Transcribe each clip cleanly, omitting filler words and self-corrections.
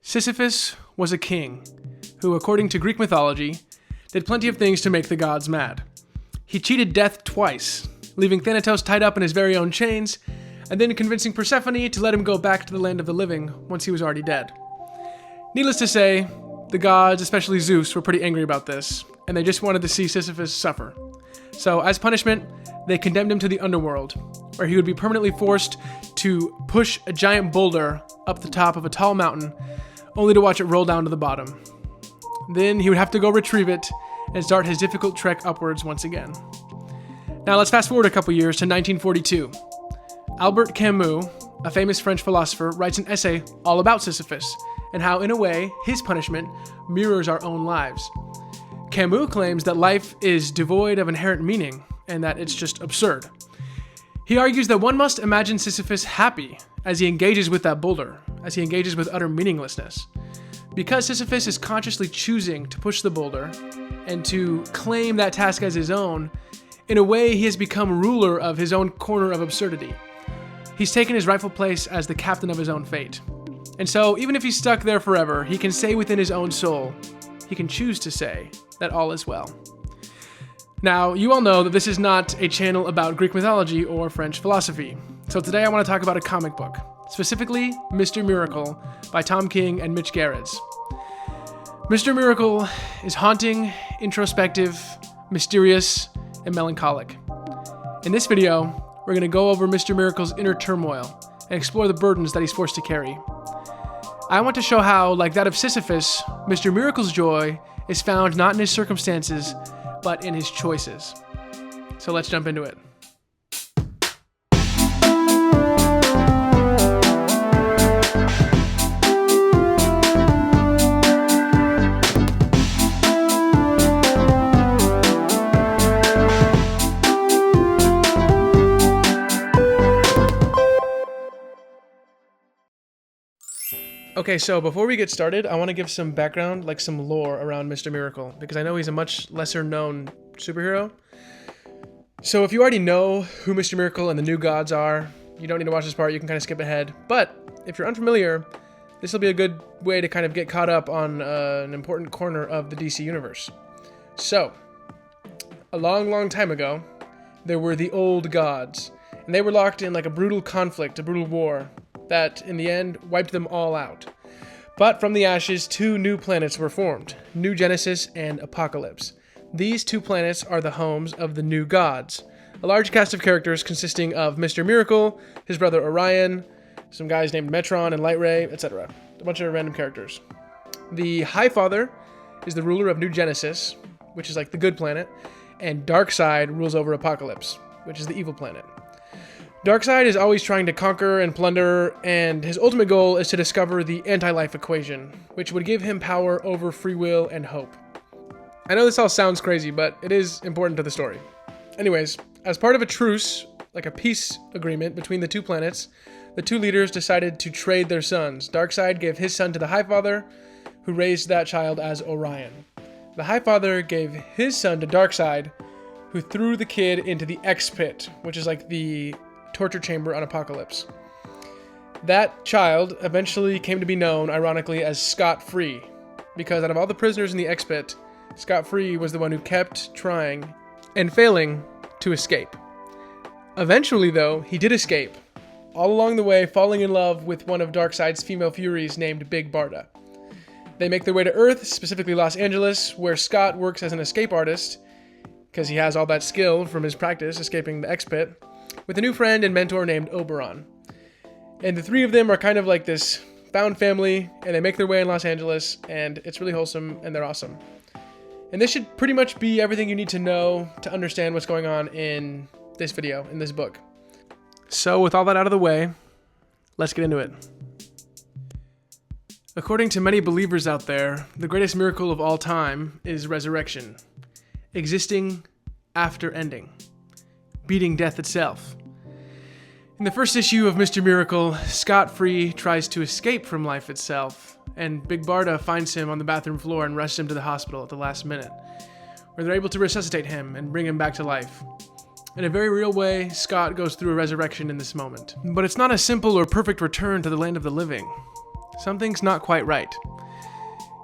Sisyphus was a king who, according to Greek mythology, did plenty of things to make the gods mad. He cheated death twice, leaving Thanatos tied up in his very own chains, and then convincing Persephone to let him go back to the land of the living once he was already dead. Needless to say, the gods, especially Zeus, were pretty angry about this, and they just wanted to see Sisyphus suffer. So, as punishment, they condemned him to the underworld, where he would be permanently forced to push a giant boulder up the top of a tall mountain, only to watch it roll down to the bottom. Then he would have to go retrieve it and start his difficult trek upwards once again. Now let's fast forward a couple years to 1942. Albert Camus, a famous French philosopher, writes an essay all about Sisyphus and how, in a way, his punishment mirrors our own lives. Camus claims that life is devoid of inherent meaning and that it's just absurd. He argues that one must imagine Sisyphus happy as he engages with that boulder, as he engages with utter meaninglessness. Because Sisyphus is consciously choosing to push the boulder and to claim that task as his own, in a way he has become ruler of his own corner of absurdity. He's taken his rightful place as the captain of his own fate. And so, even if he's stuck there forever, he can say within his own soul, he can choose to say that all is well. Now, you all know that this is not a channel about Greek mythology or French philosophy. So today I want to talk about a comic book, specifically Mr. Miracle by Tom King and Mitch Gerads. Mr. Miracle is haunting, introspective, mysterious, and melancholic. In this video, we're going to go over Mr. Miracle's inner turmoil and explore the burdens that he's forced to carry. I want to show how, like that of Sisyphus, Mr. Miracle's joy is found not in his circumstances, but in his choices. So let's jump into it. Okay, so before we get started, I want to give some background, like some lore around Mr. Miracle, because I know he's a much lesser known superhero. So if you already know who Mr. Miracle and the new gods are, you don't need to watch this part, you can kind of skip ahead. But if you're unfamiliar, this will be a good way to kind of get caught up on an important corner of the DC universe. So, a long, long time ago, there were the old gods, and they were locked in like a brutal conflict, a brutal war, that, in the end, wiped them all out. But from the ashes, two new planets were formed, New Genesis and Apocalypse. These two planets are the homes of the new gods, a large cast of characters consisting of Mr. Miracle, his brother Orion, some guys named Metron and Lightray, etc. A bunch of random characters. The High Father is the ruler of New Genesis, which is like the good planet, and Darkseid rules over Apocalypse, which is the evil planet. Darkseid is always trying to conquer and plunder, and his ultimate goal is to discover the anti-life equation, which would give him power over free will and hope. I know this all sounds crazy, but it is important to the story. Anyways, as part of a truce, like a peace agreement between the two planets, the two leaders decided to trade their sons. Darkseid gave his son to the High Father, who raised that child as Orion. The High Father gave his son to Darkseid, who threw the kid into the X-Pit, which is like the torture chamber on Apocalypse. That child eventually came to be known, ironically, as Scot-Free, because out of all the prisoners in the X-Pit, Scot-Free was the one who kept trying and failing to escape. Eventually, though, he did escape, all along the way falling in love with one of Darkseid's female furies named Big Barda. They make their way to Earth, specifically Los Angeles, where Scott works as an escape artist, because he has all that skill from his practice escaping the X-Pit, with a new friend and mentor named Oberon. And the three of them are kind of like this found family, and they make their way in Los Angeles, and it's really wholesome, and they're awesome. And this should pretty much be everything you need to know to understand what's going on in this video, in this book. So with all that out of the way, let's get into it. According to many believers out there, the greatest miracle of all time is resurrection, existing after ending, beating death itself. In the first issue of Mr. Miracle, Scot-Free tries to escape from life itself, and Big Barda finds him on the bathroom floor and rushes him to the hospital at the last minute, where they're able to resuscitate him and bring him back to life. In a very real way, Scott goes through a resurrection in this moment. But it's not a simple or perfect return to the land of the living. something's not quite right.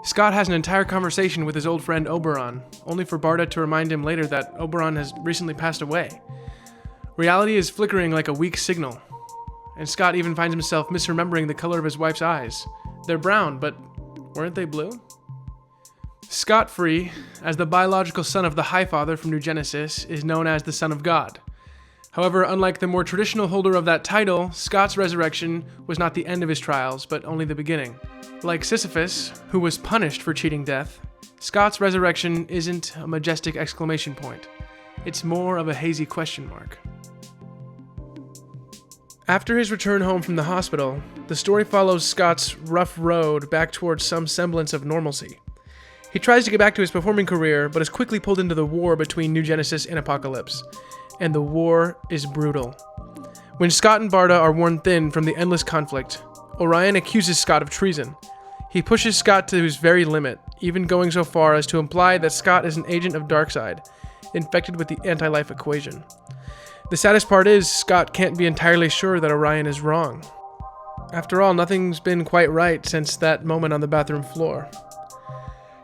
Scott has an entire conversation with his old friend Oberon, only for Barda to remind him later that Oberon has recently passed away. Reality is flickering like a weak signal, and Scott even finds himself misremembering the color of his wife's eyes. They're brown, but weren't they blue? Scott-free, as the biological son of the Highfather from New Genesis, is known as the Son of God. However, unlike the more traditional holder of that title, Scott's resurrection was not the end of his trials, but only the beginning. Like Sisyphus, who was punished for cheating death, Scott's resurrection isn't a majestic exclamation point. It's more of a hazy question mark. After his return home from the hospital, the story follows Scott's rough road back towards some semblance of normalcy. He tries to get back to his performing career, but is quickly pulled into the war between New Genesis and Apocalypse. And the war is brutal. When Scott and Barda are worn thin from the endless conflict, Orion accuses Scott of treason. He pushes Scott to his very limit, even going so far as to imply that Scott is an agent of Darkseid, infected with the anti-life equation. The saddest part is, Scott can't be entirely sure that Orion is wrong. After all, nothing's been quite right since that moment on the bathroom floor.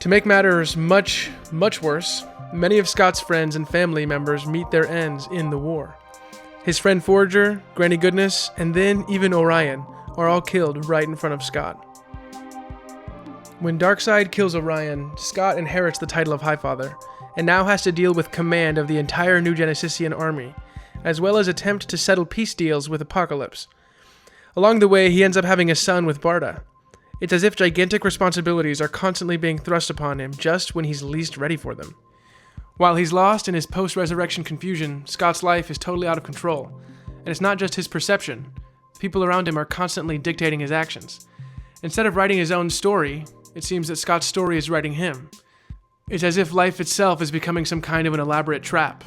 To make matters much, much worse, many of Scott's friends and family members meet their ends in the war. His friend Forager, Granny Goodness, and then even Orion are all killed right in front of Scott. When Darkseid kills Orion, Scott inherits the title of Highfather, and now has to deal with command of the entire New Genesisian army, as well as attempt to settle peace deals with Apocalypse. Along the way, he ends up having a son with Barda. It's as if gigantic responsibilities are constantly being thrust upon him just when he's least ready for them. While he's lost in his post-resurrection confusion, Scott's life is totally out of control. And it's not just his perception. The people around him are constantly dictating his actions. Instead of writing his own story, it seems that Scott's story is writing him. It's as if life itself is becoming some kind of an elaborate trap.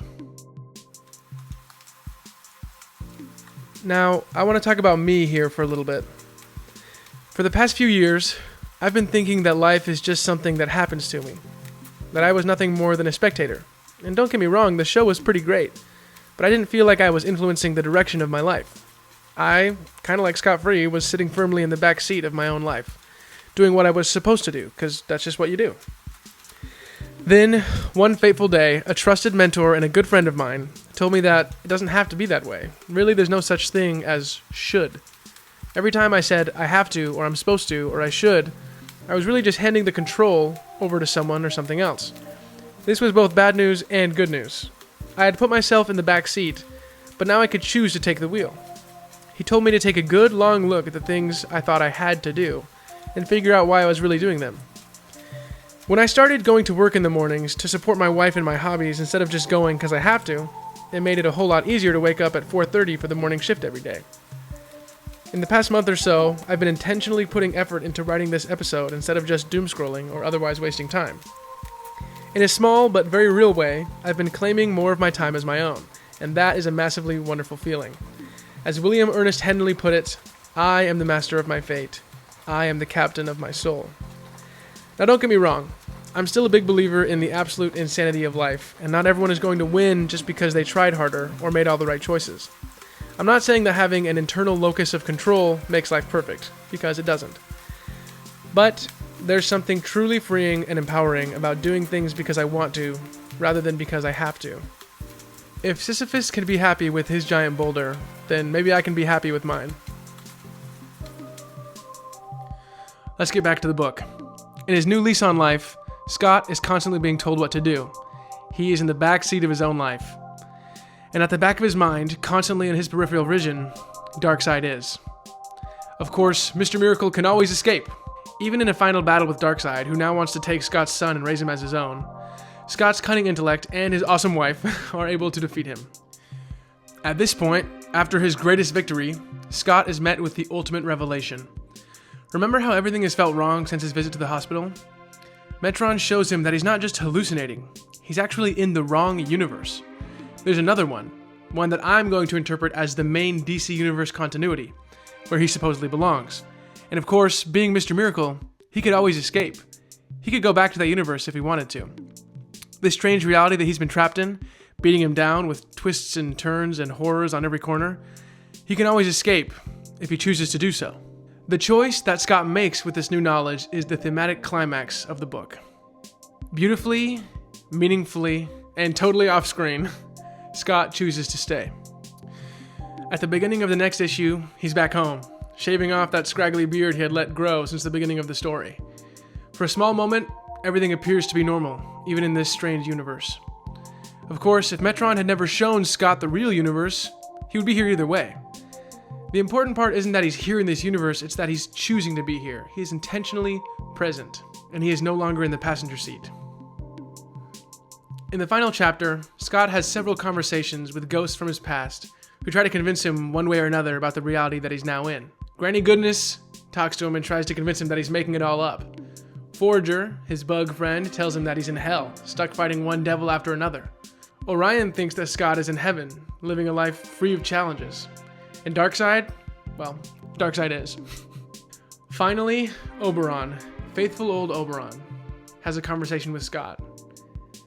Now, I want to talk about me here for a little bit. For the past few years, I've been thinking that life is just something that happens to me. That I was nothing more than a spectator. And don't get me wrong, the show was pretty great. But I didn't feel like I was influencing the direction of my life. I, kind of like Scott Free, was sitting firmly in the back seat of my own life. Doing what I was supposed to do, because that's just what you do. Then, one fateful day, a trusted mentor and a good friend of mine told me that it doesn't have to be that way. Really, there's no such thing as should. Every time I said, I have to, or I'm supposed to, or I should, I was really just handing the control over to someone or something else. This was both bad news and good news. I had put myself in the back seat, but now I could choose to take the wheel. He told me to take a good, long look at the things I thought I had to do, and figure out why I was really doing them. When I started going to work in the mornings to support my wife and my hobbies instead of just going because I have to, it made it a whole lot easier to wake up at 4:30 for the morning shift every day. In the past month or so, I've been intentionally putting effort into writing this episode instead of just doom scrolling or otherwise wasting time. In a small but very real way, I've been claiming more of my time as my own, and that is a massively wonderful feeling. As William Ernest Henley put it, I am the master of my fate. I am the captain of my soul. Now don't get me wrong, I'm still a big believer in the absolute insanity of life, and not everyone is going to win just because they tried harder or made all the right choices. I'm not saying that having an internal locus of control makes life perfect, because it doesn't. But there's something truly freeing and empowering about doing things because I want to, rather than because I have to. If Sisyphus can be happy with his giant boulder, then maybe I can be happy with mine. Let's get back to the book. In his new lease on life, Scott is constantly being told what to do. He is in the back seat of his own life. And at the back of his mind, constantly in his peripheral vision, Darkseid is. Of course, Mr. Miracle can always escape. Even in a final battle with Darkseid, who now wants to take Scott's son and raise him as his own, Scott's cunning intellect and his awesome wife are able to defeat him. At this point, after his greatest victory, Scott is met with the ultimate revelation. Remember how everything has felt wrong since his visit to the hospital? Metron shows him that he's not just hallucinating, he's actually in the wrong universe. There's another one that I'm going to interpret as the main DC Universe continuity, where he supposedly belongs. And of course, being Mr. Miracle, he could always escape. He could go back to that universe if he wanted to. This strange reality that he's been trapped in, beating him down with twists and turns and horrors on every corner, he can always escape if he chooses to do so. The choice that Scott makes with this new knowledge is the thematic climax of the book. Beautifully, meaningfully, and totally off-screen, Scott chooses to stay. At the beginning of the next issue, he's back home, shaving off that scraggly beard he had let grow since the beginning of the story. For a small moment, everything appears to be normal, even in this strange universe. Of course, if Metron had never shown Scott the real universe, he would be here either way. The important part isn't that he's here in this universe, it's that he's choosing to be here. He is intentionally present, and he is no longer in the passenger seat. In the final chapter, Scott has several conversations with ghosts from his past who try to convince him one way or another about the reality that he's now in. Granny Goodness talks to him and tries to convince him that he's making it all up. Forager, his bug friend, tells him that he's in hell, stuck fighting one devil after another. Orion thinks that Scott is in heaven, living a life free of challenges. And Darkseid? Well, Darkseid is. Finally, Oberon, faithful old Oberon, has a conversation with Scott.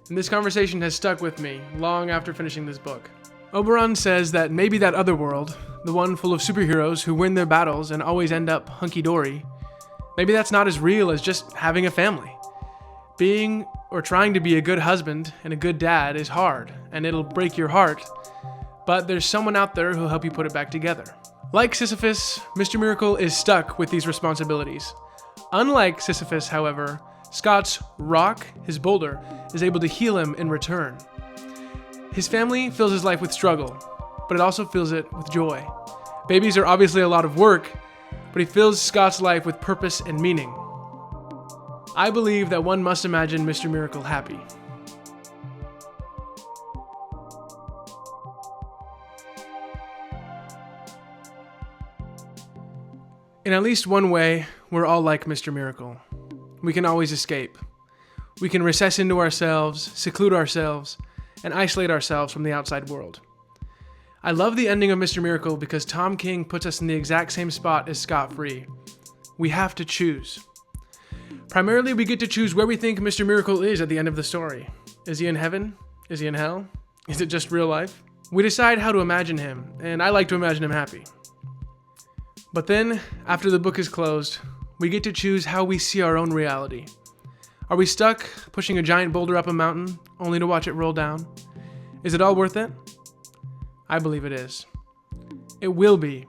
And this conversation has stuck with me long after finishing this book. Oberon says that maybe that other world, the one full of superheroes who win their battles and always end up hunky-dory, maybe that's not as real as just having a family. Being or trying to be a good husband and a good dad is hard, and it'll break your heart, but there's someone out there who'll help you put it back together. Like Sisyphus, Mr. Miracle is stuck with these responsibilities. Unlike Sisyphus, however, Scott's rock, his boulder, is able to heal him in return. His family fills his life with struggle, but it also fills it with joy. Babies are obviously a lot of work, but he fills Scott's life with purpose and meaning. I believe that one must imagine Mr. Miracle happy. In at least one way, we're all like Mr. Miracle. We can always escape. We can recess into ourselves, seclude ourselves, and isolate ourselves from the outside world. I love the ending of Mr. Miracle because Tom King puts us in the exact same spot as Scott Free. We have to choose. Primarily, we get to choose where we think Mr. Miracle is at the end of the story. Is he in heaven? Is he in hell? Is it just real life? We decide how to imagine him, and I like to imagine him happy. But then, after the book is closed, we get to choose how we see our own reality. Are we stuck pushing a giant boulder up a mountain only to watch it roll down? Is it all worth it? I believe it is. It will be,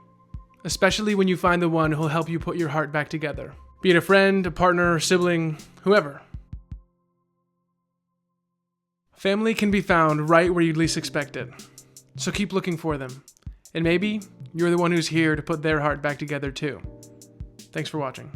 especially when you find the one who'll help you put your heart back together. Be it a friend, a partner, sibling, whoever. Family can be found right where you'd least expect it. So keep looking for them. And maybe you're the one who's here to put their heart back together too. Thanks for watching.